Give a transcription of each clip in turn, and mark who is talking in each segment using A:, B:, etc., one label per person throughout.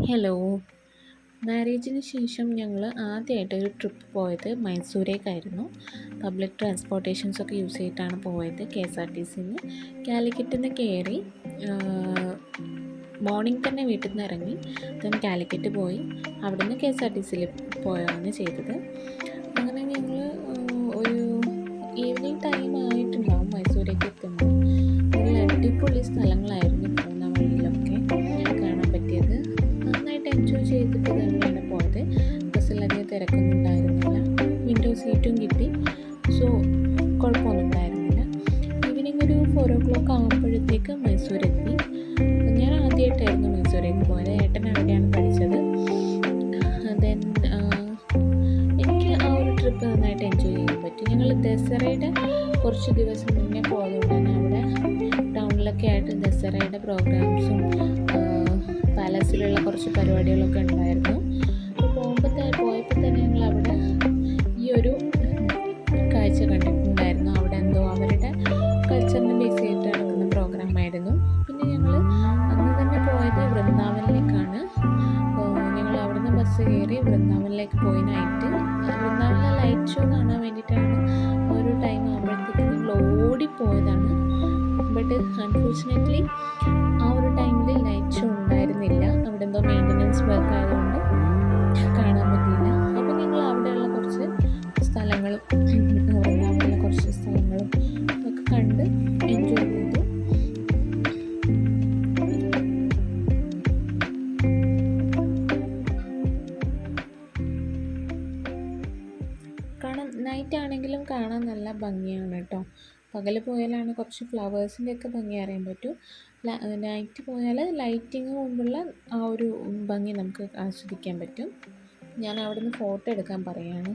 A: Hello. മാരേജിന് ശേഷം ഞങ്ങൾ ആദ്യമായിട്ട് ഒരു ട്രിപ്പ് പോയത് മൈസൂരേക്കായിരുന്നു. പബ്ലിക് ട്രാൻസ്പോർട്ടേഷൻസൊക്കെ യൂസ് ചെയ്തിട്ടാണ് പോയത്. KSRTCയിൽ കാലിക്കറ്റിൽ നിന്ന് കയറി മോർണിംഗ് തന്നെ വീട്ടിൽ നിന്ന് ഇറങ്ങി കാലിക്കറ്റ് പോയി അവിടുന്ന് KSRTCയിൽ പോയാണ് ചെയ്തത്. അങ്ങനെ ഞങ്ങൾ ഒരു ഈവനിങ് ടൈം ആയിട്ടുണ്ടാവും മൈസൂരേക്ക് എത്തുമ്പോൾ. നല്ല അടിപൊളി സ്ഥലങ്ങളായിരുന്നു പോകുന്ന വഴിയിലൊക്കെ കാണാൻ പറ്റിയത്. നന്നായിട്ട് എൻജോയ് ചെയ്തിട്ട് തന്നെയാണ് പോയത്. ബസ്സിലധികം തിരക്കൊന്നും ഉണ്ടായിരുന്നില്ല, വിൻഡോ സീറ്റും കിട്ടി. സോ കുഴപ്പമൊന്നും ഉണ്ടായിരുന്നില്ല. ഈവനിങ് ഒരു 4 o'clock ആകുമ്പോഴത്തേക്ക് മൈസൂരെത്തി. ഞാൻ ആദ്യമായിട്ടായിരുന്നു മൈസൂരേക്ക് പോയത്. ഏട്ടൻ അവിടെയാണ് പഠിച്ചത്. ദെൻ എനിക്ക് ആ ഒരു ട്രിപ്പ് നന്നായിട്ട് എൻജോയ് ചെയ്യാൻ പറ്റും. ഞങ്ങൾ ദസറയുടെ കുറച്ച് ദിവസം മുന്നേ പോയതുകൊണ്ട് തന്നെ അവിടെ ടൗണിലൊക്കെ ആയിട്ട് ദസറയുടെ പ്രോഗ്രാംസും പാലസിലുള്ള കുറച്ച് പരിപാടികളൊക്കെ ഉണ്ടായിരുന്നു. പോയപ്പോൾ തന്നെ ഞങ്ങൾ അവിടെ ഈ ഒരു കാഴ്ച കണ്ടിട്ടുണ്ടായിരുന്നു. അവിടെ എന്തോ അവരുടെ കൾച്ചറിനെ ബേസ് ചെയ്തിട്ട് നടക്കുന്ന പ്രോഗ്രാമായിരുന്നു. പിന്നെ ഞങ്ങൾ അന്ന് തന്നെ പോയത് വൃന്ദാവനിലേക്കാണ്. ഞങ്ങൾ അവിടുന്ന് ബസ് കയറി വൃന്ദാവനിലേക്ക് പോയി. വൃന്ദാവനിലെ ലൈറ്റ് ഷോ കാണാൻ വേണ്ടിയിട്ടാണ് ഒരു ടൈം ആകുമ്പോഴത്തേക്കും ഞങ്ങൾ ഓടിപ്പോയതാണ്. ബട്ട് അൺഫോർച്ചുനേറ്റ്ലി ആ ഒരു ടൈമിൽ ലൈറ്റ് ഷോ ഉണ്ടായിരുന്നില്ല. അവിടെ എന്തോ മെയിൻ്റനൻസ് വർക്ക് ആയതുകൊണ്ട് കാണാൻ പറ്റിയില്ല. അപ്പോൾ ഞങ്ങൾ അവിടെയുള്ള കുറച്ച് സ്ഥലങ്ങളും വൃന്ദാവനിലെ കുറച്ച് സ്ഥലങ്ങളും ഒക്കെ കണ്ട് എൻജോയ് ചെയ്തു. നൈറ്റ് ആണെങ്കിലും കാണാൻ നല്ല ഭംഗിയാണ് കേട്ടോ. പകൽ പോയാലാണ് കുറച്ച് ഫ്ലവേഴ്സിൻ്റെ ഒക്കെ ഭംഗി അറിയാൻ പറ്റും. നൈറ്റ് പോയാൽ ലൈറ്റിങ് കൊണ്ടുള്ള ആ ഒരു ഭംഗി നമുക്ക് ആസ്വദിക്കാൻ പറ്റും. ഞാൻ അവിടുന്ന് ഫോട്ടോ എടുക്കാൻ പറയുകയാണ്.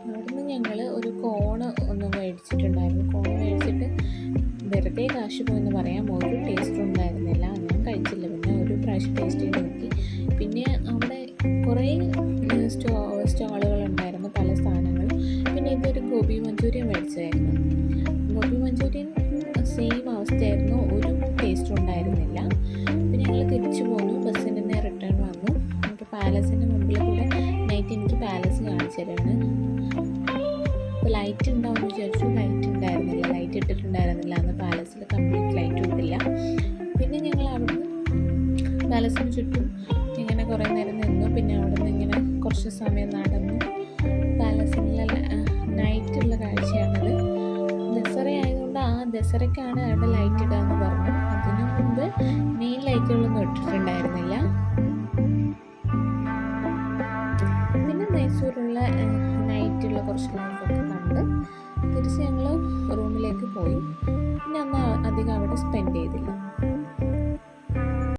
A: അവിടുന്ന് ഞങ്ങൾ ഒരു കോണ് ഒന്ന് മേടിച്ചിട്ടുണ്ടായിരുന്നു. കോണ് മേടിച്ചിട്ട് വെറുതെ കാശ് പോയെന്ന് പറയാം. ഒരു ടേസ്റ്റും ഉണ്ടായിരുന്നില്ല. ഞാൻ കഴിച്ചില്ല. പിന്നെ ഒരു പ്രാവശ്യം ടേസ്റ്റ് ചെയ്ത് നോക്കി. പിന്നെ അവിടെ കുറേ സ്റ്റാളുകളുണ്ടായിരുന്നു, പല സ്ഥാനങ്ങളും. പിന്നെ ഇതൊരു ഗോബി മഞ്ചൂരിയൻ മേടിച്ചായിരുന്നു. ഗോബി മഞ്ചൂരിയൻ സെയിം അവസ്ഥയായിരുന്നു, ഒരു ടേസ്റ്റും ഉണ്ടായിരുന്നില്ല. പിന്നെ ഞങ്ങൾ തിരിച്ചു പോന്നു. ബസ്സിന് തന്നെ റിട്ടേൺ വന്നു. നമുക്ക് പാലസിൻ്റെ മുമ്പിൽ കൂടെ നൈറ്റ് എനിക്ക് പാലസ് കാണിച്ചു തരാണ്. അപ്പോൾ ലൈറ്റ് ഉണ്ടാവുമെന്ന് വിചാരിച്ചു. ലൈറ്റ് ഉണ്ടായിരുന്നില്ല, ലൈറ്റ് ഇട്ടിട്ടുണ്ടായിരുന്നില്ല. അന്ന് പാലസിൽ കംപ്ലീറ്റ് ലൈറ്റ് ഇട്ടില്ല. പിന്നെ ഞങ്ങൾ അവിടുന്ന് പാലസിന് ചുറ്റും ഇങ്ങനെ കുറേ നേരം നിന്നു. പിന്നെ അവിടെ നിന്ന് ഇങ്ങനെ കുറച്ച് സമയം നടന്നു. പാലസിലെ നൈറ്റുള്ള കാഴ്ചയാണത്. ദസറ ആയതുകൊണ്ട് ആ ദസറയ്ക്കാണ് അവിടെ ലൈറ്റ് ഇടാമെന്ന് പറഞ്ഞു. അതിനു മുമ്പ് മെയിൻ ലൈറ്റുകളൊന്നും ഇട്ടിട്ടുണ്ടായിരുന്നില്ല. പിന്നെ മൈസൂരുള്ള നൈറ്റുള്ള കുറച്ച് ലൈഫൊക്കെ കണ്ട് തിരിച്ച് ഞങ്ങൾ റൂമിലേക്ക് പോയി. പിന്നെ അന്ന് അധികം അവിടെ സ്പെൻഡ് ചെയ്തില്ല.